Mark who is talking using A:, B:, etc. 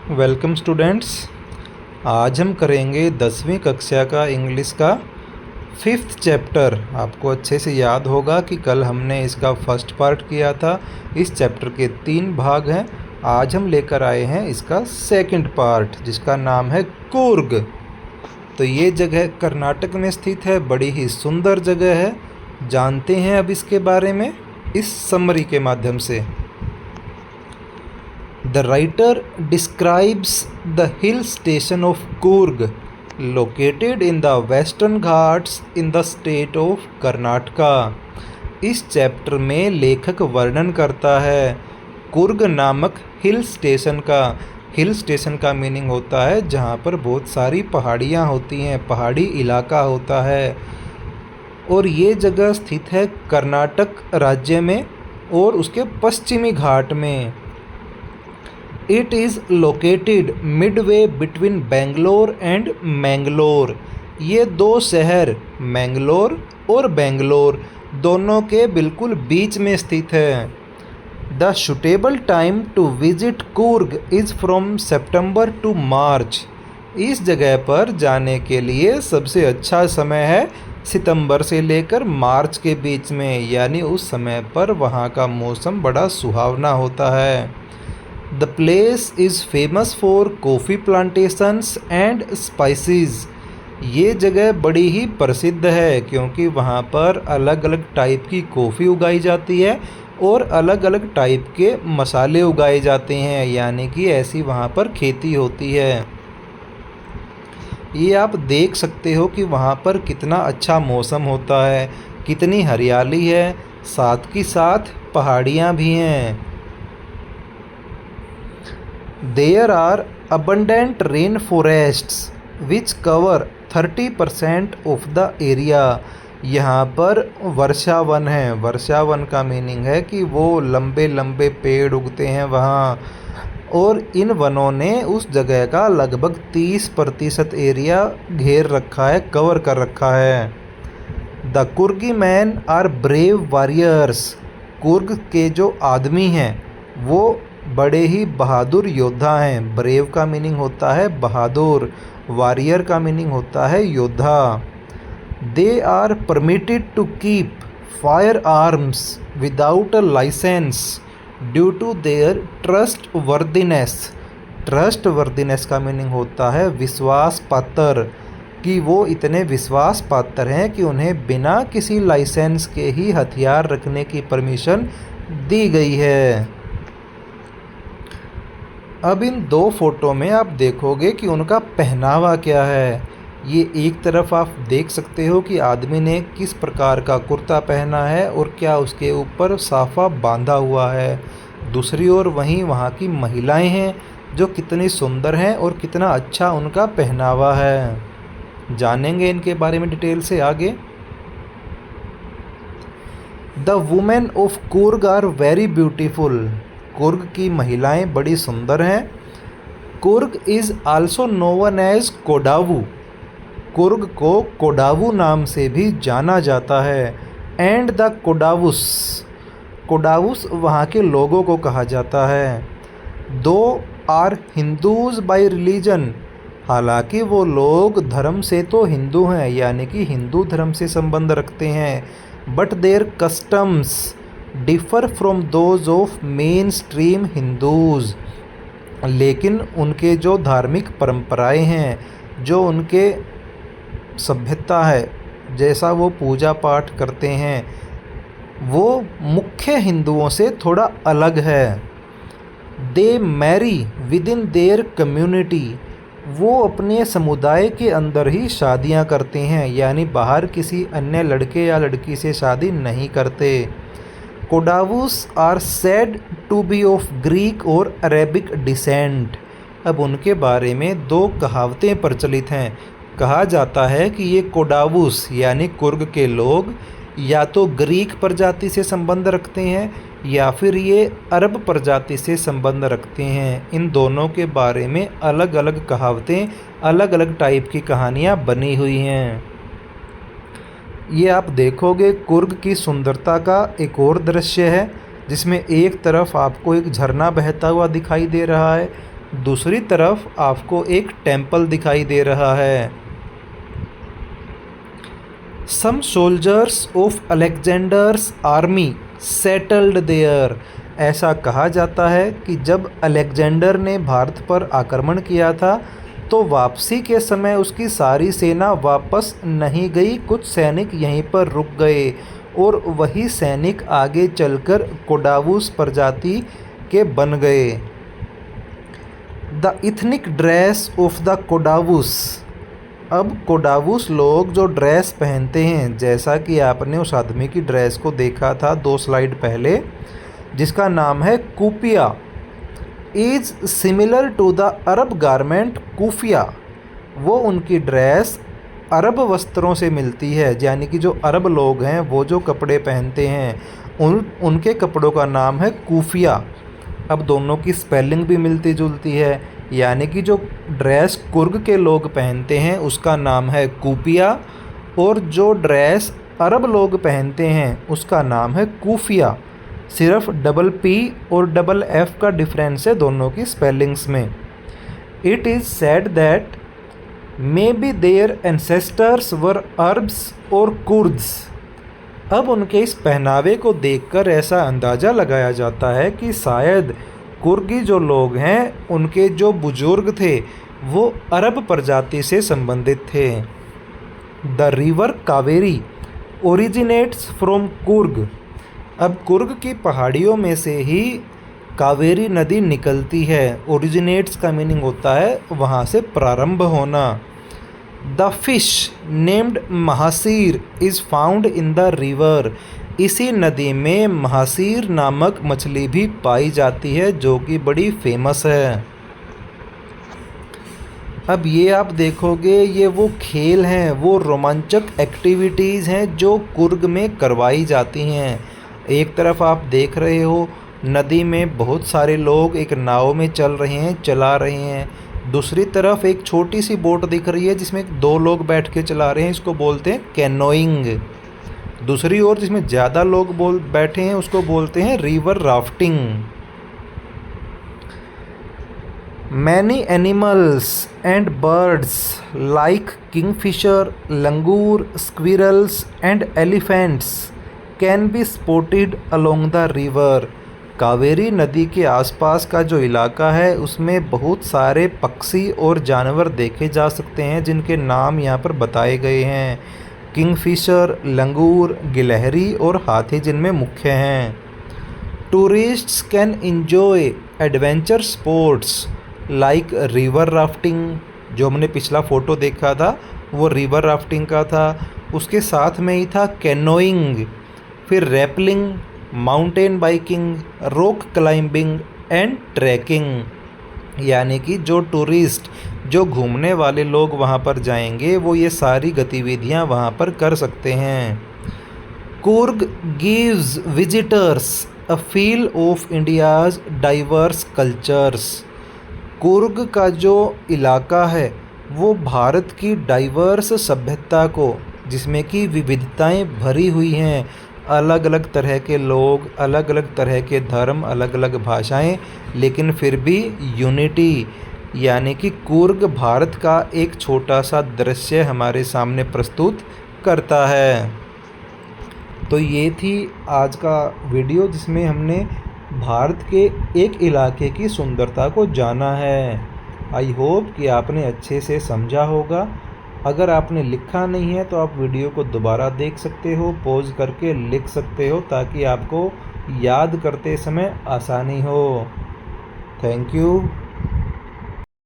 A: Welcome students. आज हम करेंगे 10वीं कक्षा का इंग्लिश का 5th चैप्टर। आपको अच्छे से याद होगा कि कल हमने इसका फर्स्ट पार्ट किया था। इस चैप्टर के 3 भाग हैं। आज हम लेकर आए हैं इसका सेकंड पार्ट, जिसका नाम है कूर्ग। तो ये जगह कर्नाटक में स्थित है, बड़ी ही सुंदर जगह है। जानते हैं अब इसके बारे में इस समरी के माध्यम से। The writer describes the hill station of Coorg, located in the Western Ghats in the state of Karnataka। इस चैप्टर में लेखक वर्णन करता है कुर्ग नामक हिल स्टेशन का। हिल स्टेशन का मीनिंग होता है जहाँ पर बहुत सारी पहाड़ियाँ होती हैं, पहाड़ी इलाका होता है। और ये जगह स्थित है कर्नाटक राज्य में और उसके पश्चिमी घाट में। It is located midway between Bangalore and Mangalore। ये दो शहर मैंगलोर और बेंगलोर दोनों के बिल्कुल बीच में स्थित है। The suitable time to visit Coorg is from September to March। इस जगह पर जाने के लिए सबसे अच्छा समय है सितंबर से लेकर मार्च के बीच में, यानी उस समय पर वहाँ का मौसम बड़ा सुहावना होता है। The place is famous for coffee plantations and spices। ये जगह बड़ी ही प्रसिद्ध है क्योंकि वहाँ पर अलग अलग टाइप की कॉफ़ी उगाई जाती है और अलग अलग टाइप के मसाले उगाए जाते हैं, यानी कि ऐसी वहाँ पर खेती होती है। ये आप देख सकते हो कि वहाँ पर कितना अच्छा मौसम होता है, कितनी हरियाली है, साथ ही साथ पहाड़ियाँ भी हैं। There are abundant rainforests which cover 30% of the area। यहाँ पर वर्षावन है। वर्षावन का मीनिंग है कि वो लंबे लंबे पेड़ उगते हैं वहाँ, और इन वनों ने उस जगह का लगभग 30% एरिया घेर रखा है, कवर कर रखा है। The Coorgi man are brave warriors. Coorg के जो आदमी हैं वो बड़े ही बहादुर योद्धा हैं। ब्रेव का मीनिंग होता है बहादुर, वॉरियर का मीनिंग होता है योद्धा। They are permitted to keep fire arms without a licence due to their trustworthiness. Trustworthiness का मीनिंग होता है विश्वास पात्र, कि वो इतने विश्वास पात्र हैं कि उन्हें बिना किसी लाइसेंस के ही हथियार रखने की परमिशन दी गई है। अब इन दो फोटो में आप देखोगे कि उनका पहनावा क्या है। ये एक तरफ आप देख सकते हो कि आदमी ने किस प्रकार का कुर्ता पहना है और क्या उसके ऊपर साफा बांधा हुआ है। दूसरी ओर वहीं वहाँ की महिलाएं हैं जो कितनी सुंदर हैं और कितना अच्छा उनका पहनावा है। जानेंगे इनके बारे में डिटेल से आगे। The women of Coorg are very beautiful. Coorg की महिलाएं बड़ी सुंदर हैं। Coorg is also known as Kodavu. Coorg को कोडावू नाम से भी जाना जाता है। And the कोडावुस। कोडावुस वहाँ के लोगों को कहा जाता है। दो आर हिंदूज बाय रिलीजन। हालांकि वो लोग धर्म से तो हिंदू हैं, यानी कि हिंदू धर्म से संबंध रखते हैं, but their customs differ from those of mainstream Hindus. लेकिन उनके जो धार्मिक परंपराएं हैं, जो उनके सभ्यता है, जैसा वो पूजा पाठ करते हैं, वो मुख्य हिंदुओं से थोड़ा अलग है। They marry within their community. वो अपने समुदाय के अंदर ही शादियां करते हैं, यानी बाहर किसी अन्य लड़के या लड़की से शादी नहीं करते। Kodavus are said to be of Greek or Arabic descent. अब उनके बारे में दो कहावतें प्रचलित हैं। कहा जाता है कि ये कोडावुस यानी कुर्ग के लोग या तो ग्रीक प्रजाति से संबंध रखते हैं या फिर ये अरब प्रजाति से संबंध रखते हैं। इन दोनों के बारे में अलग अलग कहावतें, अलग अलग टाइप की कहानियाँ बनी हुई हैं। ये आप देखोगे कुर्ग की सुंदरता का एक और दृश्य है, जिसमें एक तरफ आपको एक झरना बहता हुआ दिखाई दे रहा है दूसरी तरफ आपको एक टेम्पल दिखाई दे रहा है। Some soldiers of Alexander's army settled there. ऐसा कहा जाता है कि जब अलेक्जेंडर ने भारत पर आक्रमण किया था तो वापसी के समय उसकी सारी सेना वापस नहीं गई, कुछ सैनिक यहीं पर रुक गए और वही सैनिक आगे चलकर कोडावूस प्रजाति के बन गए। The ethnic dress of the Kodavus. अब कोडावूस लोग जो ड्रेस पहनते हैं, जैसा कि आपने उस आदमी की ड्रेस को देखा था 2 स्लाइड पहले, जिसका नाम है kuppiya, is similar to the Arab garment kufiya. वो उनकी ड्रेस अरब वस्त्रों से मिलती है, यानी कि जो अरब लोग हैं वो जो कपड़े पहनते हैं उनके कपड़ों का नाम है कूफिया। अब दोनों की स्पेलिंग भी मिलती जुलती है, यानी कि जो ड्रेस कुर्ग के लोग पहनते हैं उसका नाम है कूपिया और जो ड्रेस अरब लोग पहनते हैं उसका नाम है कूफिया। सिर्फ डबल पी और डबल एफ का डिफरेंस है दोनों की स्पेलिंग्स में। It is said that maybe their ancestors were Arabs और कुर्द्स। अब उनके इस पहनावे को देखकर ऐसा अंदाज़ा लगाया जाता है कि शायद कुर्गी जो लोग हैं उनके जो बुजुर्ग थे वो अरब प्रजाति से संबंधित थे। The river Kaveri originates from Coorg. अब कुर्ग की पहाड़ियों में से ही कावेरी नदी निकलती है। ओरिजिनेट्स का मीनिंग होता है वहाँ से प्रारंभ होना। The fish named mahseer is found in the river. इसी नदी में महासीर नामक मछली भी पाई जाती है जो कि बड़ी फेमस है। अब ये आप देखोगे ये वो खेल हैं, वो रोमांचक एक्टिविटीज़ हैं जो कुर्ग में करवाई जाती हैं। एक तरफ आप देख रहे हो नदी में बहुत सारे लोग एक नाव में चल रहे हैं, चला रहे हैं। दूसरी तरफ एक छोटी सी बोट दिख रही है जिसमें 2 लोग बैठ के चला रहे हैं, इसको बोलते हैं कैनोइंग। दूसरी ओर जिसमें ज़्यादा लोग बैठे हैं उसको बोलते हैं river rafting. Many animals and birds like Kingfisher, langur, squirrels and elephants can be spotted along the river. Kaveri नदी के आसपास का जो इलाका है उसमें बहुत सारे पक्षी और जानवर देखे जा सकते हैं जिनके नाम यहाँ पर बताए गए हैं। किंगफिशर, लंगूर, गिलहरी और हाथी जिनमें मुख्य हैं। Tourists can enjoy adventure sports like river rafting. जो हमने पिछला फ़ोटो देखा था वो रिवर राफ्टिंग का था, उसके साथ में ही था कैनोइंग, फिर rappelling, mountain biking, rock climbing and trekking. यानी कि जो टूरिस्ट, जो घूमने वाले लोग वहाँ पर जाएंगे वो ये सारी गतिविधियाँ वहाँ पर कर सकते हैं। Coorg gives visitors a feel of India's diverse cultures. Coorg का जो इलाका है वो भारत की डाइवर्स सभ्यता को, जिसमें कि विविधताएं भरी हुई हैं, अलग अलग तरह के लोग, अलग अलग तरह के धर्म, अलग अलग भाषाएं, लेकिन फिर भी यूनिटी, यानी कि कुर्ग भारत का एक छोटा सा दृश्य हमारे सामने प्रस्तुत करता है। तो ये थी आज का वीडियो जिसमें हमने भारत के एक इलाके की सुंदरता को जाना है। आई होप कि आपने अच्छे से समझा होगा। अगर आपने लिखा नहीं है तो आप वीडियो को दोबारा देख सकते हो, पॉज करके लिख सकते हो ताकि आपको याद करते समय आसानी हो। Thank you.